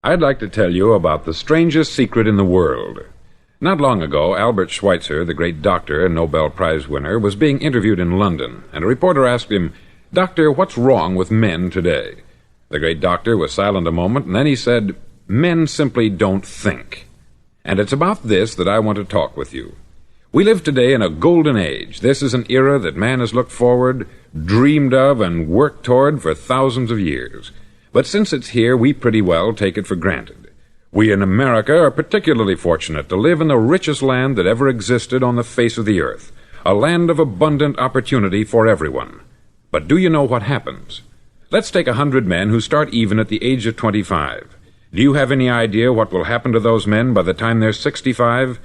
I'd like to tell you about the strangest secret in the world. Not long ago, Albert Schweitzer, the great doctor and Nobel Prize winner, was being interviewed in London, and a reporter asked him, "Doctor, what's wrong with men today?" The great doctor was silent a moment, and then he said, "Men simply don't think." And it's about this that I want to talk with you. We live today in a golden age. This is an era that man has looked forward, dreamed of, and worked toward for thousands of years. But since it's here, we pretty well take it for granted. We in America are particularly fortunate to live in the richest land that ever existed on the face of the earth, a land of abundant opportunity for everyone. But do you know what happens? Let's take 100 men who start even at the age of 25. Do you have any idea what will happen to those men by the time they're 65?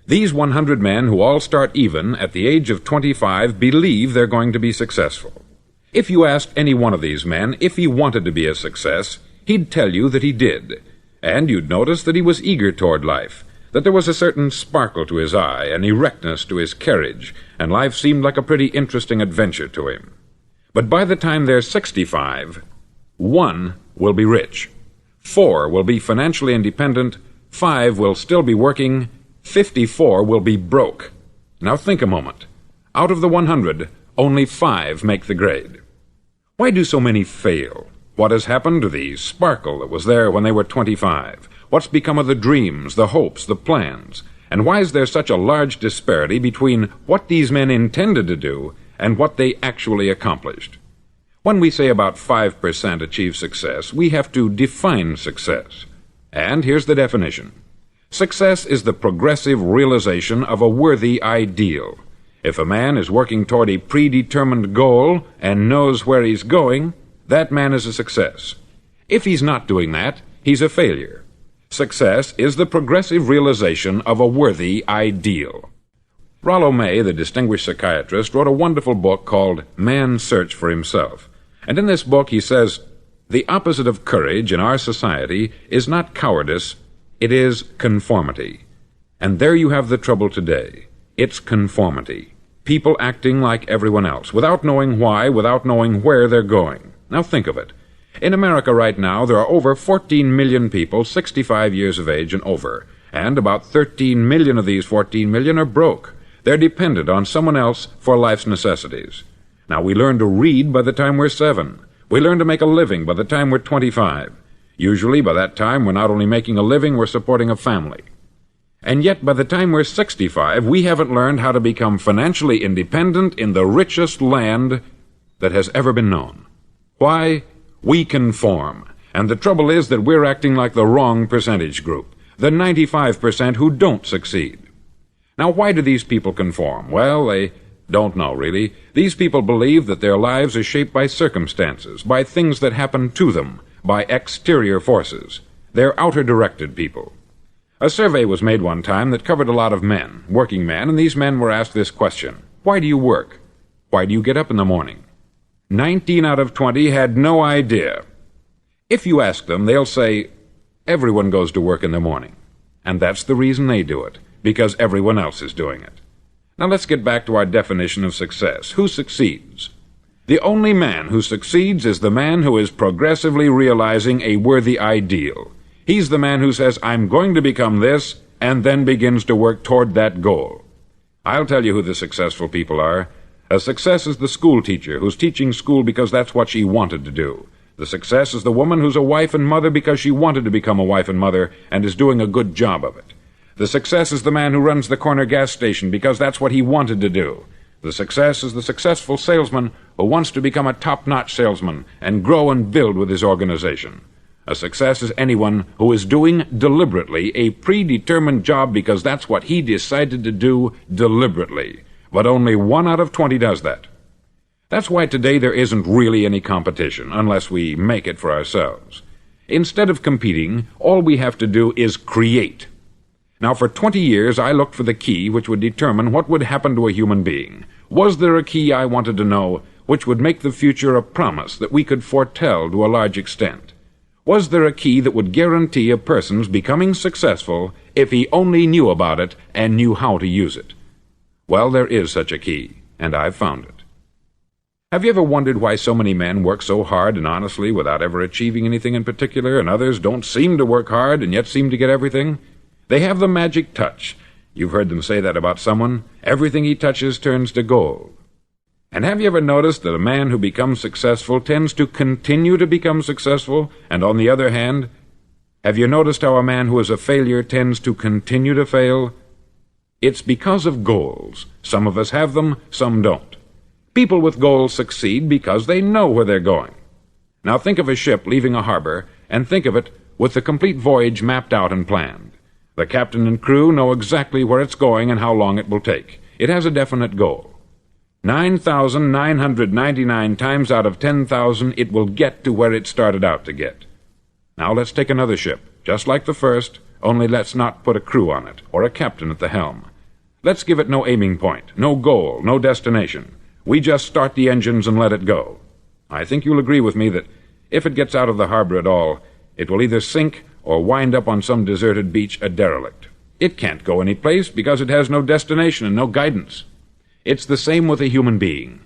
These 100 men who all start even at the age of 25 believe they're going to be successful. If you asked any one of these men if he wanted to be a success, he'd tell you that he did. And you'd notice that he was eager toward life, that there was a certain sparkle to his eye, an erectness to his carriage, and life seemed like a pretty interesting adventure to him. But by the time they're 65, 1 will be rich, 4 will be financially independent, 5 will still be working, 54 will be broke. Now think a moment. Out of the 100, only 5 make the grade. Why do so many fail? What has happened to the sparkle that was there when they were 25? What's become of the dreams, the hopes, the plans? And why is there such a large disparity between what these men intended to do and what they actually accomplished? When we say about 5% achieve success, we have to define success. And here's the definition. Success is the progressive realization of a worthy ideal. If a man is working toward a predetermined goal and knows where he's going, that man is a success. If he's not doing that, he's a failure. Success is the progressive realization of a worthy ideal. Rollo May, the distinguished psychiatrist, wrote a wonderful book called Man's Search for Himself. And in this book he says, "The opposite of courage in our society is not cowardice, it is conformity." And there you have the trouble today. It's conformity. People acting like everyone else, without knowing why, without knowing where they're going. Now think of it. In America right now, there are over 14 million people 65 years of age and over, and about 13 million of these 14 million are broke. They're dependent on someone else for life's necessities. Now, we learn to read by the time we're 7. We learn to make a living by the time we're 25. Usually, by that time, we're not only making a living, we're supporting a family. And yet, by the time we're 65, we haven't learned how to become financially independent in the richest land that has ever been known. Why? We conform. And the trouble is that we're acting like the wrong percentage group, the 95% who don't succeed. Now, why do these people conform? Well, they don't know, really. These people believe that their lives are shaped by circumstances, by things that happen to them, by exterior forces. They're outer-directed people. A survey was made one time that covered a lot of men, working men, and these men were asked this question: why do you work? Why do you get up in the morning? 19 out of 20 had no idea. If you ask them, they'll say, everyone goes to work in the morning. And that's the reason they do it, because everyone else is doing it. Now let's get back to our definition of success. Who succeeds? The only man who succeeds is the man who is progressively realizing a worthy ideal. He's the man who says, I'm going to become this, and then begins to work toward that goal. I'll tell you who the successful people are. A success is the school teacher who's teaching school because that's what she wanted to do. The success is the woman who's a wife and mother because she wanted to become a wife and mother and is doing a good job of it. The success is the man who runs the corner gas station because that's what he wanted to do. The success is the successful salesman who wants to become a top-notch salesman and grow and build with his organization. A success is anyone who is doing deliberately a predetermined job because that's what he decided to do deliberately. But only 1 out of 20 does that. That's why today there isn't really any competition, unless we make it for ourselves. Instead of competing, all we have to do is create. Now, for 20 years, I looked for the key which would determine what would happen to a human being. Was there a key, I wanted to know, which would make the future a promise that we could foretell to a large extent? Was there a key that would guarantee a person's becoming successful if he only knew about it and knew how to use it? Well, there is such a key, and I've found it. Have you ever wondered why so many men work so hard and honestly without ever achieving anything in particular, and others don't seem to work hard and yet seem to get everything? They have the magic touch. You've heard them say that about someone. Everything he touches turns to gold. And have you ever noticed that a man who becomes successful tends to continue to become successful, and on the other hand, have you noticed how a man who is a failure tends to continue to fail? It's because of goals. Some of us have them, some don't. People with goals succeed because they know where they're going. Now think of a ship leaving a harbor, and think of it with the complete voyage mapped out and planned. The captain and crew know exactly where it's going and how long it will take. It has a definite goal. 9,999 times out of 10,000 it will get to where it started out to get. Now let's take another ship, just like the first, only let's not put a crew on it, or a captain at the helm. Let's give it no aiming point, no goal, no destination. We just start the engines and let it go. I think you'll agree with me that if it gets out of the harbor at all, it will either sink or wind up on some deserted beach a derelict. It can't go any place because it has no destination and no guidance. It's the same with a human being.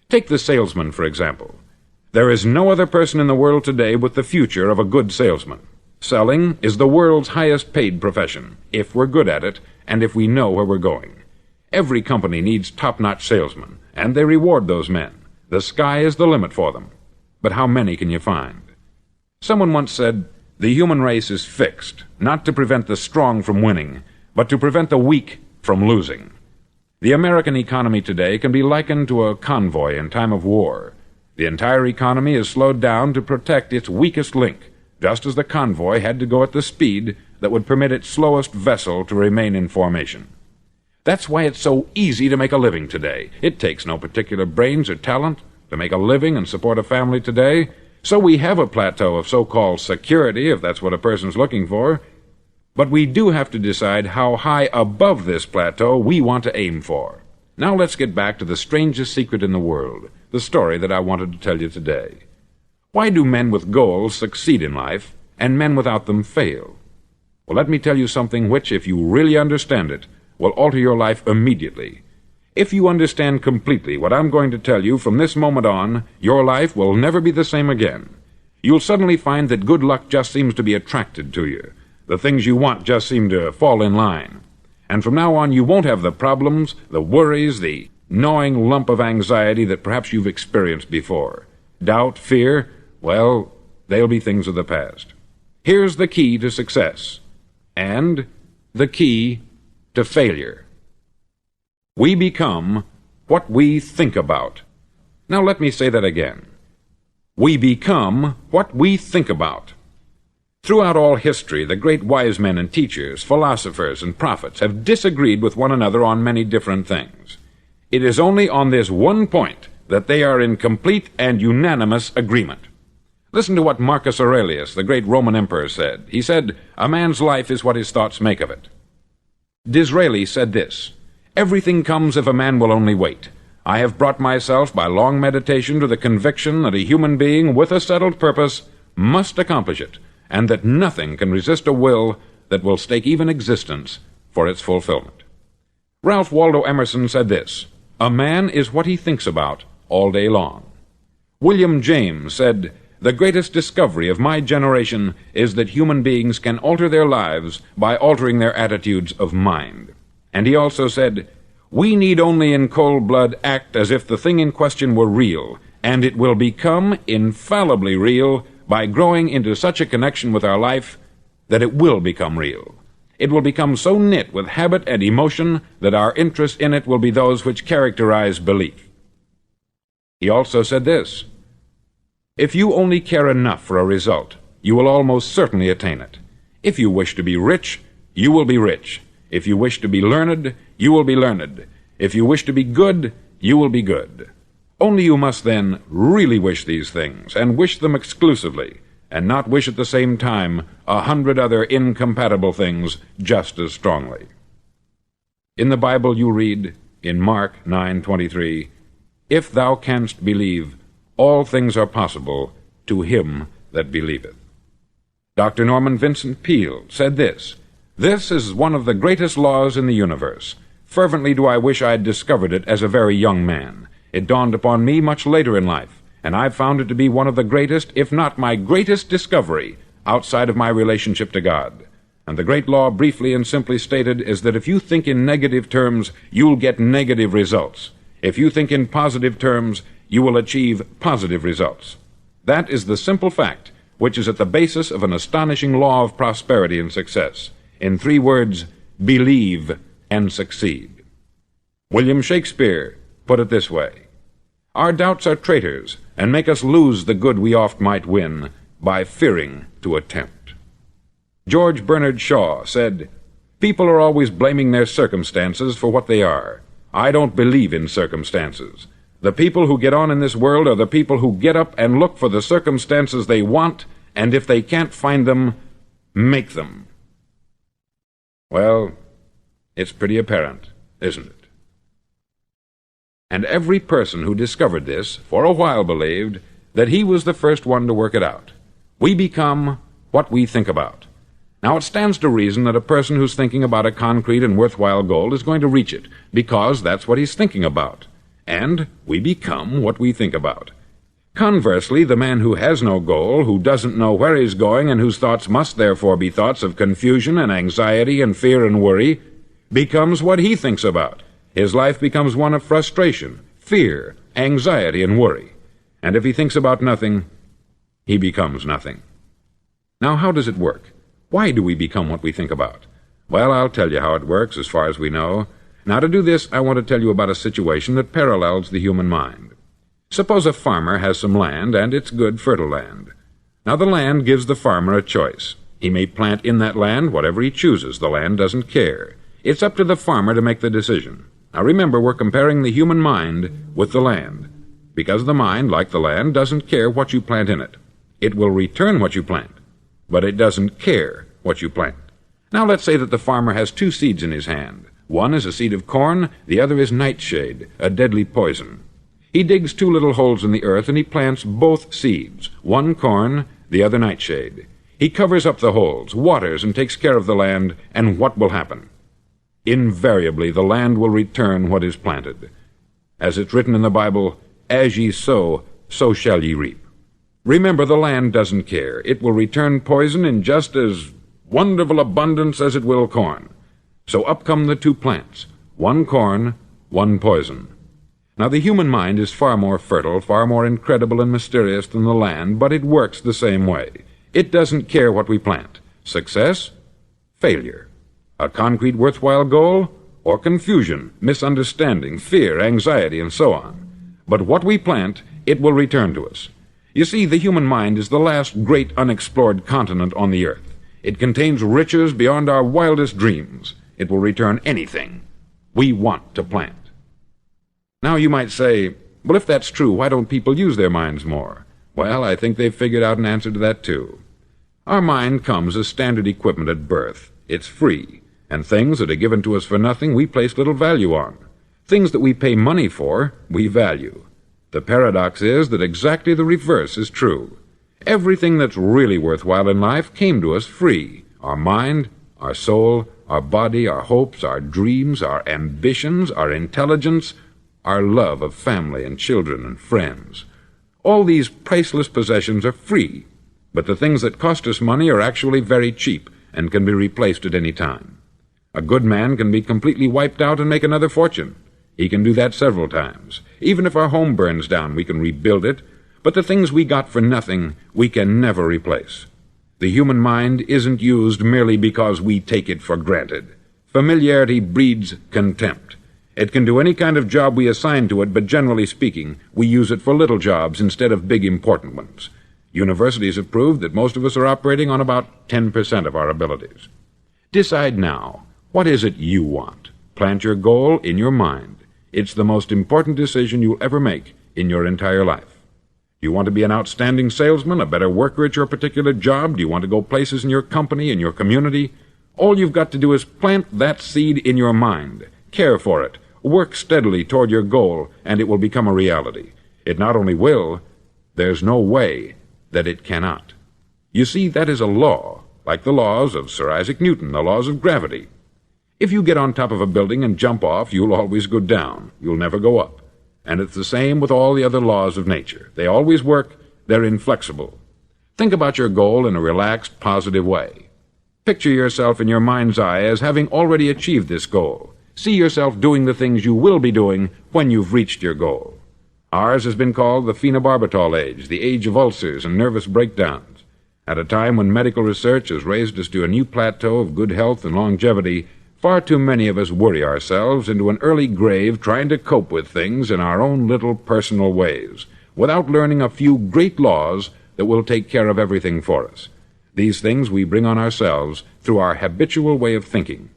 Take the salesman, for example. There is no other person in the world today with the future of a good salesman. Selling is the world's highest paid profession, if we're good at it and if we know where we're going. Every company needs top-notch salesmen, and they reward those men. The sky is the limit for them. But how many can you find? Someone once said, "The human race is fixed, not to prevent the strong from winning, but to prevent the weak from losing." The American economy today can be likened to a convoy in time of war. The entire economy is slowed down to protect its weakest link, just as the convoy had to go at the speed that would permit its slowest vessel to remain in formation. That's why it's so easy to make a living today. It takes no particular brains or talent to make a living and support a family today. So we have a plateau of so-called security, if that's what a person's looking for. But we do have to decide how high above this plateau we want to aim for. Now let's get back to the strangest secret in the world, the story that I wanted to tell you today. Why do men with goals succeed in life, and men without them fail? Well, let me tell you something which, if you really understand it, will alter your life immediately. If you understand completely what I'm going to tell you from this moment on, your life will never be the same again. You'll suddenly find that good luck just seems to be attracted to you. The things you want just seem to fall in line. And from now on, you won't have the problems, the worries, the gnawing lump of anxiety that perhaps you've experienced before. Doubt, fear, well, they'll be things of the past. Here's the key to success, and the key to failure. We become what we think about. Now let me say that again. We become what we think about. Throughout all history, the great wise men and teachers, philosophers and prophets have disagreed with one another on many different things. It is only on this one point that they are in complete and unanimous agreement. Listen to what Marcus Aurelius, the great Roman emperor, said. He said, "A man's life is what his thoughts make of it." Disraeli said this, "Everything comes if a man will only wait. I have brought myself by long meditation to the conviction that a human being with a settled purpose must accomplish it, and that nothing can resist a will that will stake even existence for its fulfillment." Ralph Waldo Emerson said this, "A man is what he thinks about all day long." William James said, "The greatest discovery of my generation is that human beings can alter their lives by altering their attitudes of mind." And he also said, "We need only in cold blood act as if the thing in question were real, and it will become infallibly real by growing into such a connection with our life that it will become real. It will become so knit with habit and emotion that our interest in it will be those which characterize belief." He also said this, "If you only care enough for a result, you will almost certainly attain it. If you wish to be rich, you will be rich. If you wish to be learned, you will be learned. If you wish to be good, you will be good. Only you must then really wish these things, and wish them exclusively, and not wish at the same time 100 other incompatible things just as strongly." In the Bible you read, in Mark 9:23, "If thou canst believe, all things are possible to him that believeth." Dr. Norman Vincent Peale said this, "This is one of the greatest laws in the universe. Fervently do I wish I had discovered it as a very young man. It dawned upon me much later in life, and I've found it to be one of the greatest, if not my greatest discovery, outside of my relationship to God. And the great law, briefly and simply stated, is that if you think in negative terms, you'll get negative results. If you think in positive terms, you will achieve positive results. That is the simple fact which is at the basis of an astonishing law of prosperity and success. In 3 words, believe and succeed. William Shakespeare put it this way: "Our doubts are traitors, and make us lose the good we oft might win, by fearing to attempt." George Bernard Shaw said, "People are always blaming their circumstances for what they are. I don't believe in circumstances. The people who get on in this world are the people who get up and look for the circumstances they want, and if they can't find them, make them." Well, it's pretty apparent, isn't it? And every person who discovered this for a while believed that he was the first one to work it out. We become what we think about. Now, it stands to reason that a person who's thinking about a concrete and worthwhile goal is going to reach it, because that's what he's thinking about. And we become what we think about. Conversely, the man who has no goal, who doesn't know where he's going, and whose thoughts must therefore be thoughts of confusion and anxiety and fear and worry, becomes what he thinks about. His life becomes one of frustration, fear, anxiety, and worry. And if he thinks about nothing, he becomes nothing. Now, how does it work? Why do we become what we think about? Well, I'll tell you how it works as far as we know. Now, to do this, I want to tell you about a situation that parallels the human mind. Suppose a farmer has some land, and it's good, fertile land. Now, the land gives the farmer a choice. He may plant in that land whatever he chooses. The land doesn't care. It's up to the farmer to make the decision. Now, remember, we're comparing the human mind with the land, because the mind, like the land, doesn't care what you plant in it. It will return what you plant, but it doesn't care what you plant. Now, let's say that the farmer has 2 seeds in his hand. One is a seed of corn, the other is nightshade, a deadly poison. He digs 2 little holes in the earth, and he plants both seeds, one corn, the other nightshade. He covers up the holes, waters, and takes care of the land, and what will happen? Invariably, the land will return what is planted. As it's written in the Bible, "As ye sow, so shall ye reap." Remember, the land doesn't care. It will return poison in just as wonderful abundance as it will corn. So up come the 2 plants, one corn, one poison. Now, the human mind is far more fertile, far more incredible and mysterious than the land, but it works the same way. It doesn't care what we plant. Success, failure. A concrete, worthwhile goal, or confusion, misunderstanding, fear, anxiety, and so on. But what we plant, it will return to us. You see, the human mind is the last great unexplored continent on the earth. It contains riches beyond our wildest dreams. It will return anything we want to plant. Now, you might say, well, if that's true, why don't people use their minds more? Well, I think they've figured out an answer to that, too. Our mind comes as standard equipment at birth. It's free, and things that are given to us for nothing we place little value on. Things that we pay money for, we value. The paradox is that exactly the reverse is true. Everything that's really worthwhile in life came to us free. Our mind, our soul, our body, our hopes, our dreams, our ambitions, our intelligence, our love of family and children and friends. All these priceless possessions are free, but the things that cost us money are actually very cheap and can be replaced at any time. A good man can be completely wiped out and make another fortune. He can do that several times. Even if our home burns down, we can rebuild it, but the things we got for nothing, we can never replace. The human mind isn't used merely because we take it for granted. Familiarity breeds contempt. It can do any kind of job we assign to it, but generally speaking, we use it for little jobs instead of big important ones. Universities have proved that most of us are operating on about 10% of our abilities. Decide now, what is it you want? Plant your goal in your mind. It's the most important decision you'll ever make in your entire life. Do you want to be an outstanding salesman, a better worker at your particular job? Do you want to go places in your company, in your community? All you've got to do is plant that seed in your mind. Care for it. Work steadily toward your goal, and it will become a reality. It not only will, there's no way that it cannot. You see, that is a law, like the laws of Sir Isaac Newton, the laws of gravity. If you get on top of a building and jump off, you'll always go down. You'll never go up. And it's the same with all the other laws of nature. They always work, they're inflexible. Think about your goal in a relaxed, positive way. Picture yourself in your mind's eye as having already achieved this goal. See yourself doing the things you will be doing when you've reached your goal. Ours has been called the phenobarbital age, the age of ulcers and nervous breakdowns. At a time when medical research has raised us to a new plateau of good health and longevity, far too many of us worry ourselves into an early grave trying to cope with things in our own little personal ways, without learning a few great laws that will take care of everything for us. These things we bring on ourselves through our habitual way of thinking.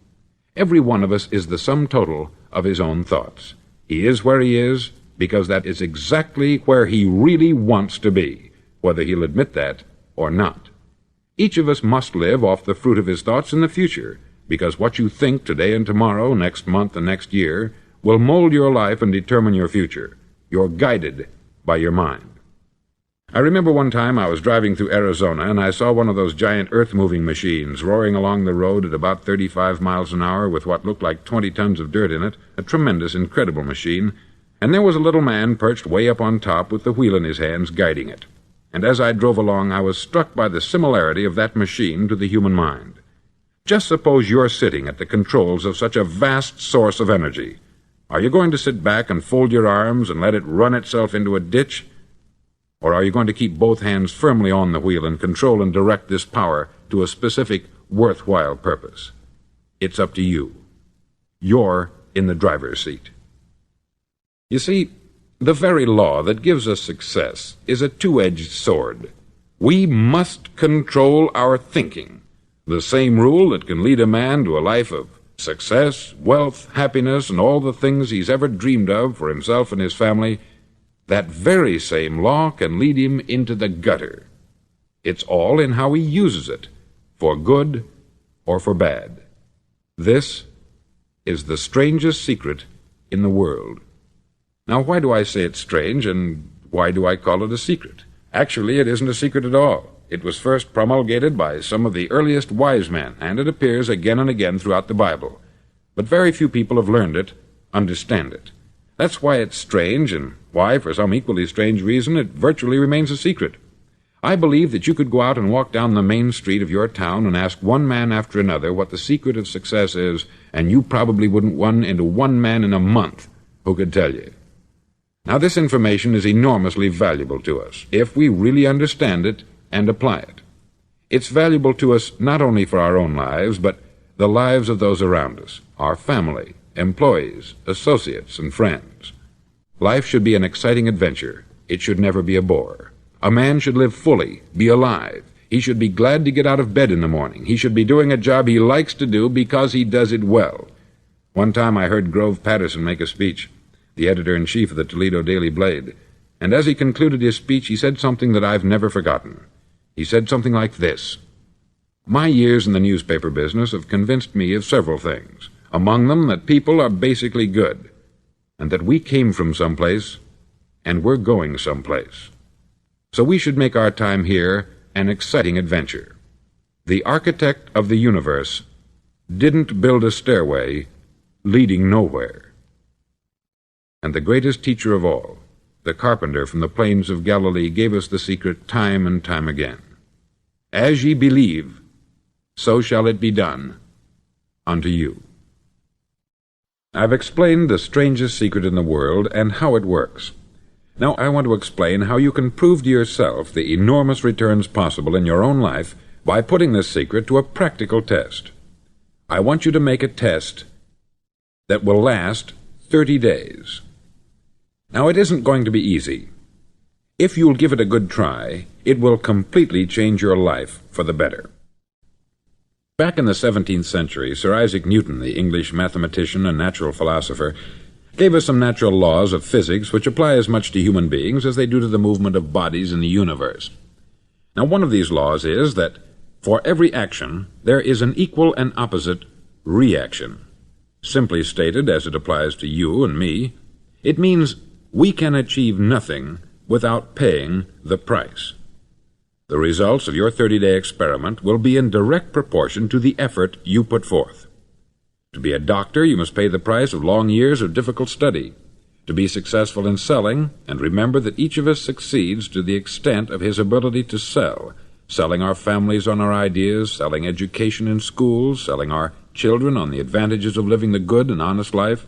Every one of us is the sum total of his own thoughts. He is where he is because that is exactly where he really wants to be, whether he'll admit that or not. Each of us must live off the fruit of his thoughts in the future, because what you think today and tomorrow, next month and next year, will mold your life and determine your future. You're guided by your mind. I remember one time I was driving through Arizona and I saw one of those giant earth-moving machines roaring along the road at about 35 miles an hour with what looked like 20 tons of dirt in it, a tremendous, incredible machine, and there was a little man perched way up on top with the wheel in his hands guiding it. And as I drove along, I was struck by the similarity of that machine to the human mind. Just suppose you're sitting at the controls of such a vast source of energy. Are you going to sit back and fold your arms and let it run itself into a ditch? Or are you going to keep both hands firmly on the wheel and control and direct this power to a specific, worthwhile purpose? It's up to you. You're in the driver's seat. You see, the very law that gives us success is a two-edged sword. We must control our thinking. The same rule that can lead a man to a life of success, wealth, happiness, and all the things he's ever dreamed of for himself and his family, that very same law can lead him into the gutter. It's all in how he uses it, for good or for bad. This is the strangest secret in the world. Now, why do I say it's strange, and why do I call it a secret? Actually, it isn't a secret at all. It was first promulgated by some of the earliest wise men, and it appears again and again throughout the Bible. But very few people have learned it, understand it. That's why it's strange, and why, for some equally strange reason, it virtually remains a secret. I believe that you could go out and walk down the main street of your town and ask one man after another what the secret of success is, and you probably wouldn't run into one man in a month who could tell you. Now, this information is enormously valuable to us, if we really understand it and apply it. It's valuable to us not only for our own lives, but the lives of those around us, our family, employees, associates, and friends. Life should be an exciting adventure. It should never be a bore. A man should live fully, be alive. He should be glad to get out of bed in the morning. He should be doing a job he likes to do because he does it well. One time I heard Grove Patterson make a speech, the editor-in-chief of the Toledo Daily Blade, and as he concluded his speech, he said something that I've never forgotten. He said something like this: "My years in the newspaper business have convinced me of several things, among them that people are basically good, and that we came from someplace, and we're going someplace. So we should make our time here an exciting adventure. The architect of the universe didn't build a stairway leading nowhere." And the greatest teacher of all, the carpenter from the plains of Galilee, gave us the secret time and time again. As ye believe, so shall it be done unto you. I've explained the strangest secret in the world and how it works. Now I want to explain how you can prove to yourself the enormous returns possible in your own life by putting this secret to a practical test. I want you to make a test that will last 30 days. Now, it isn't going to be easy. If you'll give it a good try, it will completely change your life for the better. Back in the 17th century, Sir Isaac Newton, the English mathematician and natural philosopher, gave us some natural laws of physics which apply as much to human beings as they do to the movement of bodies in the universe. Now, one of these laws is that for every action, there is an equal and opposite reaction. Simply stated, as it applies to you and me, it means we can achieve nothing without paying the price. The results of your 30-day experiment will be in direct proportion to the effort you put forth. To be a doctor, you must pay the price of long years of difficult study. to be successful in selling, and remember that each of us succeeds to the extent of his ability to sell, selling our families on our ideas, selling education in schools, selling our children on the advantages of living the good and honest life,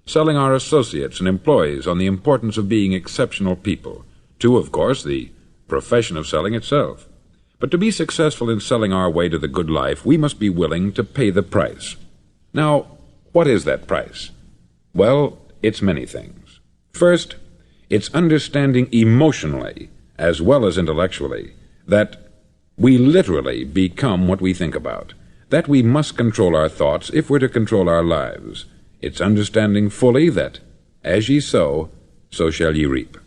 selling our associates and employees on the importance of being exceptional people, to, of course, the profession of selling itself. But to be successful in selling our way to the good life, we must be willing to pay the price. Now, what is that price? Well, it's many things. First, it's understanding emotionally, as well as intellectually, that we literally become what we think about, that we must control our thoughts if we're to control our lives. It's understanding fully that, as ye sow, so shall ye reap.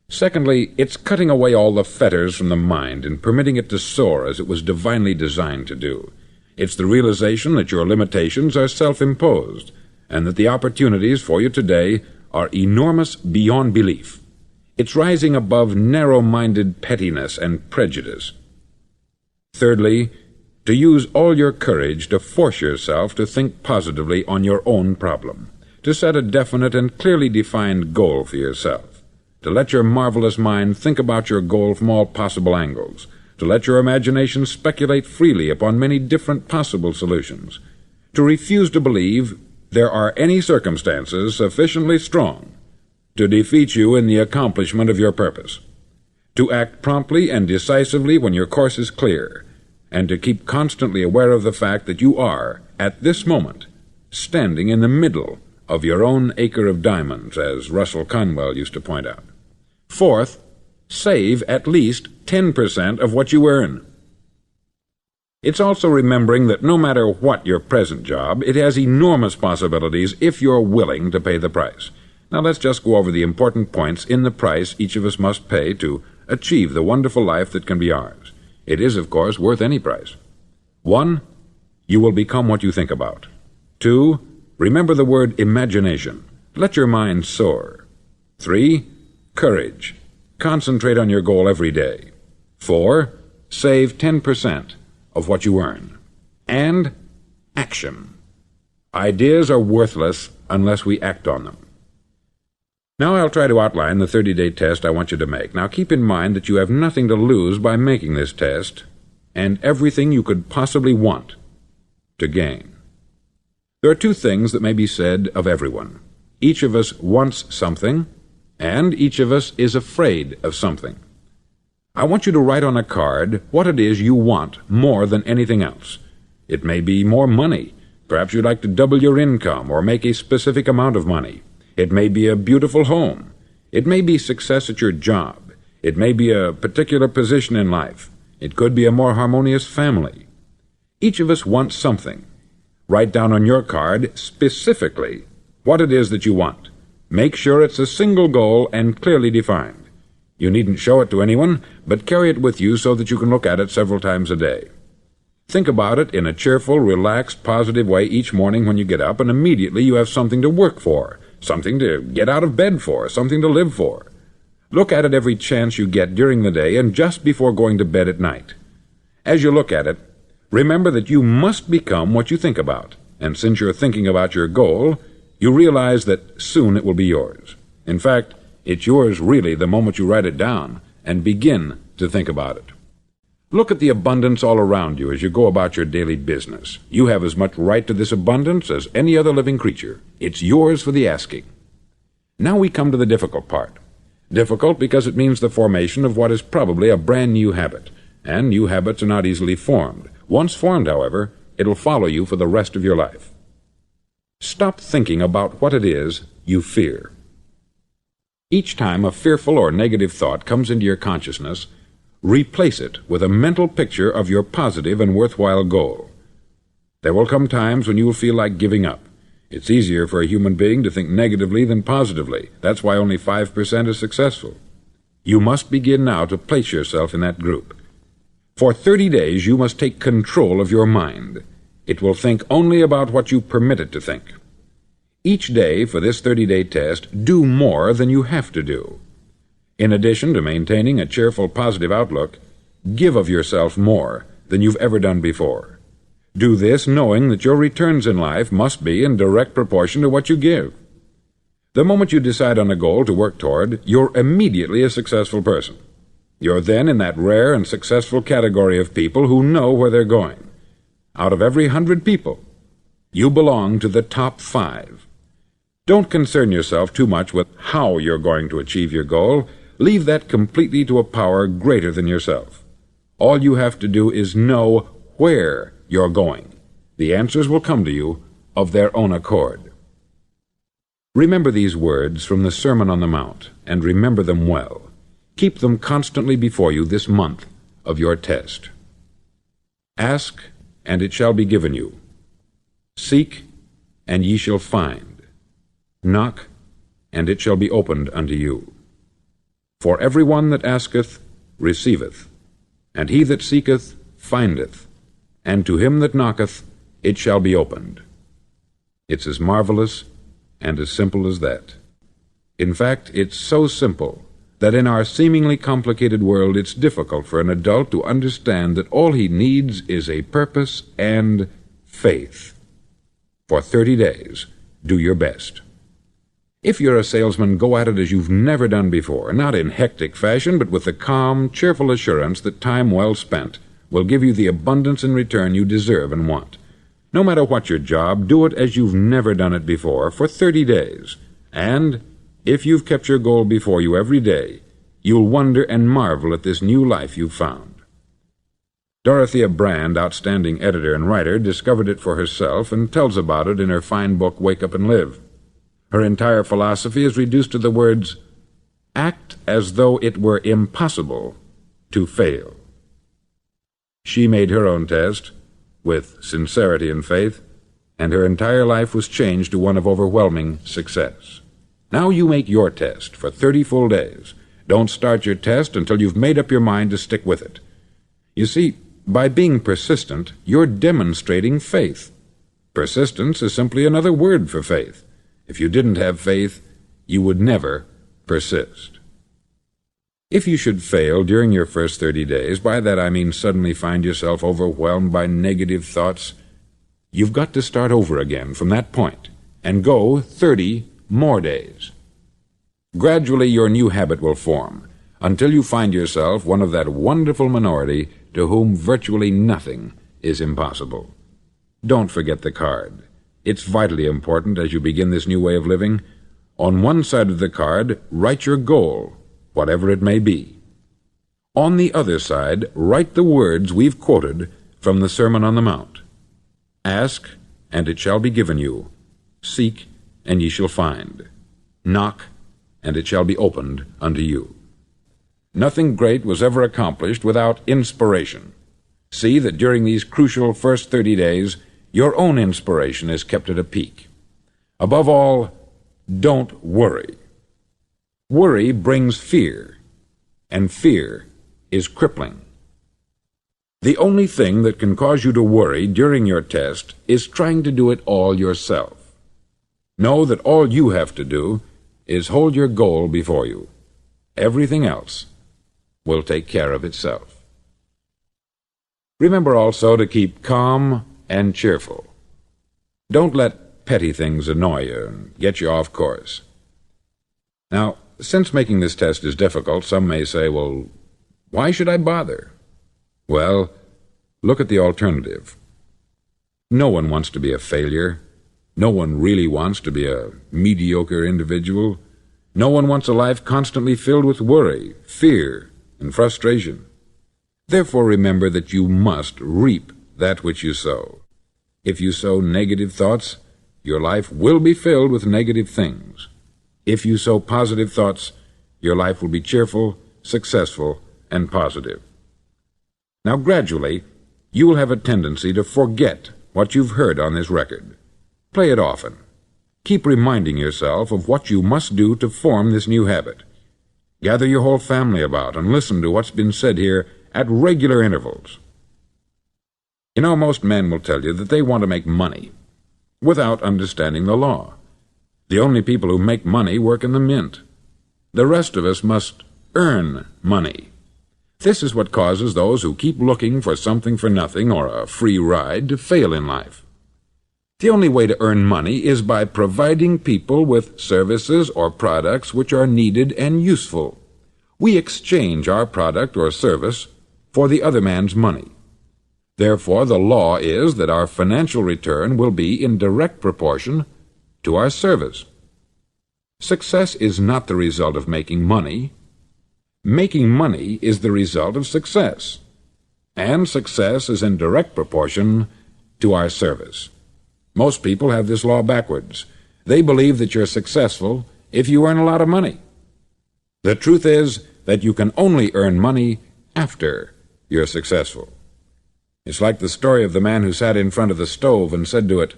Secondly, it's cutting away all the fetters from the mind and permitting it to soar as it was divinely designed to do. It's the realization that your limitations are self-imposed, and that the opportunities for you today are enormous beyond belief. It's rising above narrow-minded pettiness and prejudice. Thirdly, to use all your courage to force yourself to think positively on your own problem, to set a definite and clearly defined goal for yourself, to let your marvelous mind think about your goal from all possible angles, to let your imagination speculate freely upon many different possible solutions, to refuse to believe there are any circumstances sufficiently strong to defeat you in the accomplishment of your purpose, to act promptly and decisively when your course is clear, and to keep constantly aware of the fact that you are, at this moment, standing in the middle of your own acre of diamonds, as Russell Conwell used to point out. Fourth, save at least 10% of what you earn. It's also remembering that no matter what your present job, it has enormous possibilities if you're willing to pay the price. Now let's just go over the important points in the price each of us must pay to achieve the wonderful life that can be ours. It is, of course, worth any price. 1. You will become what you think about. 2. Remember the word imagination. Let your mind soar. 3. Courage. Concentrate on your goal every day. 4. Save 10% of what you earn. And action. Ideas are worthless unless we act on them. Now I'll try to outline the 30-day test I want you to make. Now keep in mind that you have nothing to lose by making this test, and everything you could possibly want to gain. There are two things that may be said of everyone. Each of us wants something, and each of us is afraid of something. I want you to write on a card what it is you want more than anything else. It may be more money. Perhaps you'd like to double your income or make a specific amount of money. It may be a beautiful home. It may be success at your job. It may be a particular position in life. It could be a more harmonious family. Each of us wants something. Write down on your card specifically what it is that you want. Make sure it's a single goal and clearly defined. You needn't show it to anyone, but carry it with you so that you can look at it several times a day. Think about it in a cheerful, relaxed, positive way each morning when you get up, and immediately you have something to work for, something to get out of bed for, something to live for. Look at it every chance you get during the day and just before going to bed at night. As you look at it, remember that you must become what you think about, and since you're thinking about your goal, you realize that soon it will be yours. In fact, it's yours really the moment you write it down and begin to think about it. Look at the abundance all around you as you go about your daily business. You have as much right to this abundance as any other living creature. It's yours for the asking. Now we come to the difficult part. Difficult because it means the formation of what is probably a brand new habit, and new habits are not easily formed. Once formed, however, it'll follow you for the rest of your life. Stop thinking about what it is you fear. Each time a fearful or negative thought comes into your consciousness, replace it with a mental picture of your positive and worthwhile goal. There will come times when you will feel like giving up. It's easier for a human being to think negatively than positively. That's why only 5% is successful. You must begin now to place yourself in that group. For 30 days you must take control of your mind. It will think only about what you permit it to think. Each day for this 30-day test, do more than you have to do. In addition to maintaining a cheerful, positive outlook, give of yourself more than you've ever done before. Do this knowing that your returns in life must be in direct proportion to what you give. The moment you decide on a goal to work toward, you're immediately a successful person. You're then in that rare and successful category of people who know where they're going. Out of every 100 people, you belong to the top 5. Don't concern yourself too much with how you're going to achieve your goal. Leave that completely to a power greater than yourself. All you have to do is know where you're going. The answers will come to you of their own accord. Remember these words from the Sermon on the Mount, and remember them well. Keep them constantly before you this month of your test. Ask, and it shall be given you. Seek, and ye shall find. Knock, and it shall be opened unto you. For every one that asketh receiveth, and he that seeketh findeth, and to him that knocketh it shall be opened. It's as marvelous and as simple as that. In fact, it's so simple that in our seemingly complicated world it's difficult for an adult to understand that all he needs is a purpose and faith. For 30 days, do your best. If you're a salesman, go at it as you've never done before, not in hectic fashion, but with the calm, cheerful assurance that time well spent will give you the abundance in return you deserve and want. No matter what your job, do it as you've never done it before for 30 days. And if you've kept your goal before you every day, you'll wonder and marvel at this new life you've found. Dorothea Brand, outstanding editor and writer, discovered it for herself and tells about it in her fine book, Wake Up and Live. Her entire philosophy is reduced to the words, act as though it were impossible to fail. She made her own test with sincerity and faith, and her entire life was changed to one of overwhelming success. Now you make your test for 30 full days. Don't start your test until you've made up your mind to stick with it. You see, by being persistent, you're demonstrating faith. Persistence is simply another word for faith. If you didn't have faith, you would never persist. If you should fail during your first 30 days, by that I mean suddenly find yourself overwhelmed by negative thoughts, you've got to start over again from that point and go 30 more days. Gradually your new habit will form until you find yourself one of that wonderful minority to whom virtually nothing is impossible. Don't forget the card. It's vitally important as you begin this new way of living. On one side of the card, write your goal, whatever it may be. On the other side, write the words we've quoted from the Sermon on the Mount. Ask, and it shall be given you. Seek, and ye shall find. Knock, and it shall be opened unto you. Nothing great was ever accomplished without inspiration. See that during these crucial first 30 days, your own inspiration is kept at a peak. Above all, don't worry. Worry brings fear, and fear is crippling. The only thing that can cause you to worry during your test is trying to do it all yourself. Know that all you have to do is hold your goal before you. Everything else will take care of itself. Remember also to keep calm and cheerful. Don't let petty things annoy you and get you off course. Now, since making this test is difficult, some may say, well, why should I bother? Well, look at the alternative. No one wants to be a failure. No one really wants to be a mediocre individual. No one wants a life constantly filled with worry, fear, and frustration. Therefore, remember that you must reap that which you sow. If you sow negative thoughts, your life will be filled with negative things. If you sow positive thoughts, your life will be cheerful, successful, and positive. Now, gradually, you will have a tendency to forget what you've heard on this record. Play it often. Keep reminding yourself of what you must do to form this new habit. Gather your whole family about and listen to what's been said here at regular intervals. You know, most men will tell you that they want to make money without understanding the law. The only people who make money work in the mint. The rest of us must earn money. This is what causes those who keep looking for something for nothing or a free ride to fail in life. The only way to earn money is by providing people with services or products which are needed and useful. We exchange our product or service for the other man's money. Therefore, the law is that our financial return will be in direct proportion to our service. Success is not the result of making money. Making money is the result of success, and success is in direct proportion to our service. Most people have this law backwards. They believe that you're successful if you earn a lot of money. The truth is that you can only earn money after you're successful. It's like the story of the man who sat in front of the stove and said to it,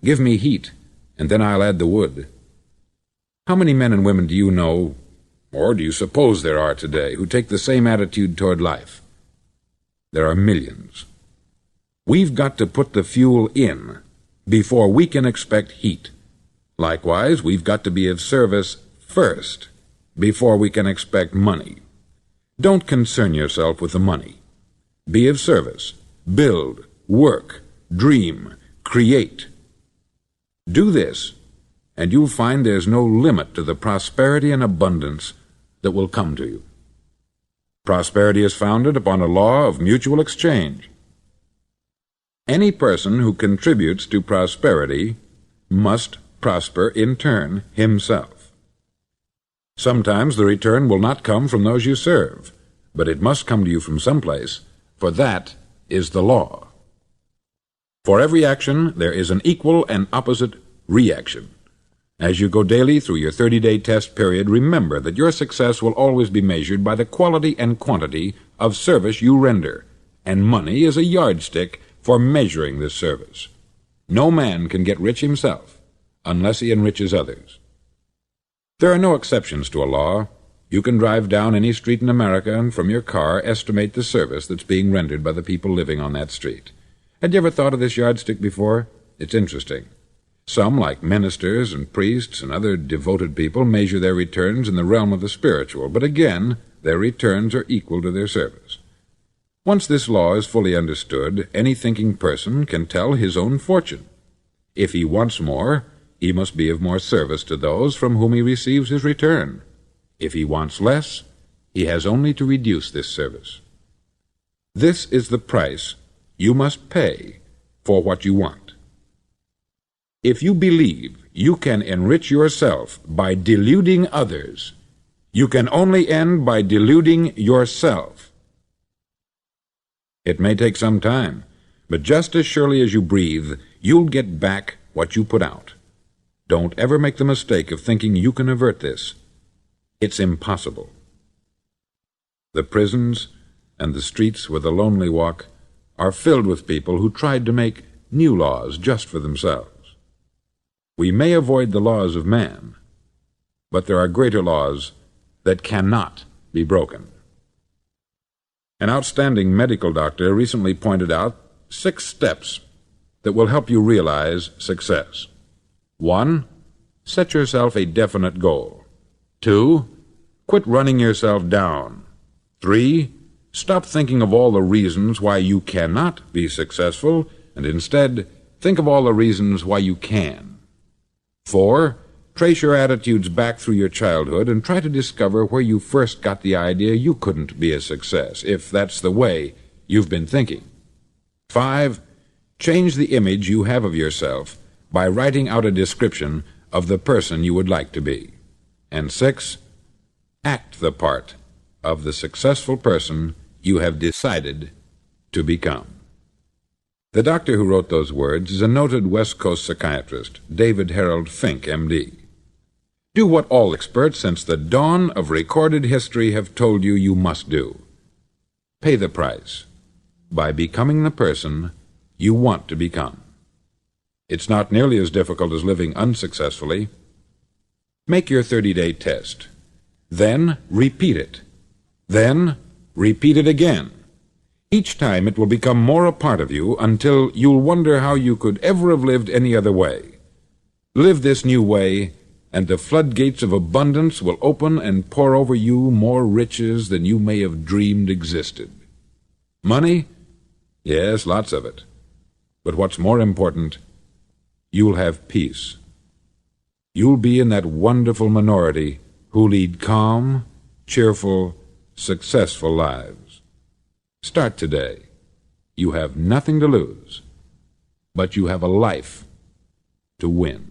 "Give me heat, and then I'll add the wood." How many men and women do you know, or do you suppose there are today, who take the same attitude toward life? There are millions. We've got to put the fuel in before we can expect heat. Likewise, we've got to be of service first before we can expect money. Don't concern yourself with the money. Be of service. Build, work, dream, create. Do this, and you'll find there's no limit to the prosperity and abundance that will come to you. Prosperity is founded upon a law of mutual exchange. Any person who contributes to prosperity must prosper in turn himself. Sometimes the return will not come from those you serve, but it must come to you from someplace, for that is the law. For every action there is an equal and opposite reaction. As you go daily through your 30-day test period, remember that your success will always be measured by the quality and quantity of service you render, and money is a yardstick for measuring this service. No man can get rich himself unless he enriches others. There are no exceptions to a law. You can drive down any street in America and from your car estimate the service that's being rendered by the people living on that street. Had you ever thought of this yardstick before? It's interesting. Some, like ministers and priests and other devoted people, measure their returns in the realm of the spiritual, but again, their returns are equal to their service. Once this law is fully understood, any thinking person can tell his own fortune. If he wants more, he must be of more service to those from whom he receives his return. If he wants less, he has only to reduce this service. This is the price you must pay for what you want. If you believe you can enrich yourself by deluding others, you can only end by deluding yourself. It may take some time, but just as surely as you breathe, you'll get back what you put out. Don't ever make the mistake of thinking you can avert this. It's impossible. The prisons and the streets where the lonely walk are filled with people who tried to make new laws just for themselves. We may avoid the laws of man, but there are greater laws that cannot be broken. An outstanding medical doctor recently pointed out 6 steps that will help you realize success. 1. Set yourself a definite goal. 2. Quit running yourself down. 3. Stop thinking of all the reasons why you cannot be successful, and instead think of all the reasons why you can. 4. Trace your attitudes back through your childhood and try to discover where you first got the idea you couldn't be a success, if that's the way you've been thinking. 5. Change the image you have of yourself by writing out a description of the person you would like to be. And 6. Act the part of the successful person you have decided to become. The doctor who wrote those words is a noted West Coast psychiatrist, David Harold Fink, M.D. Do what all experts since the dawn of recorded history have told you you must do. Pay the price by becoming the person you want to become. It's not nearly as difficult as living unsuccessfully. Make your 30-day test. Then repeat it. Then repeat it again. Each time it will become more a part of you until you'll wonder how you could ever have lived any other way. Live this new way, and the floodgates of abundance will open and pour over you more riches than you may have dreamed existed. Money? Yes, lots of it. But what's more important, you'll have peace. You'll be in that wonderful minority who lead calm, cheerful, successful lives. Start today. You have nothing to lose, but you have a life to win.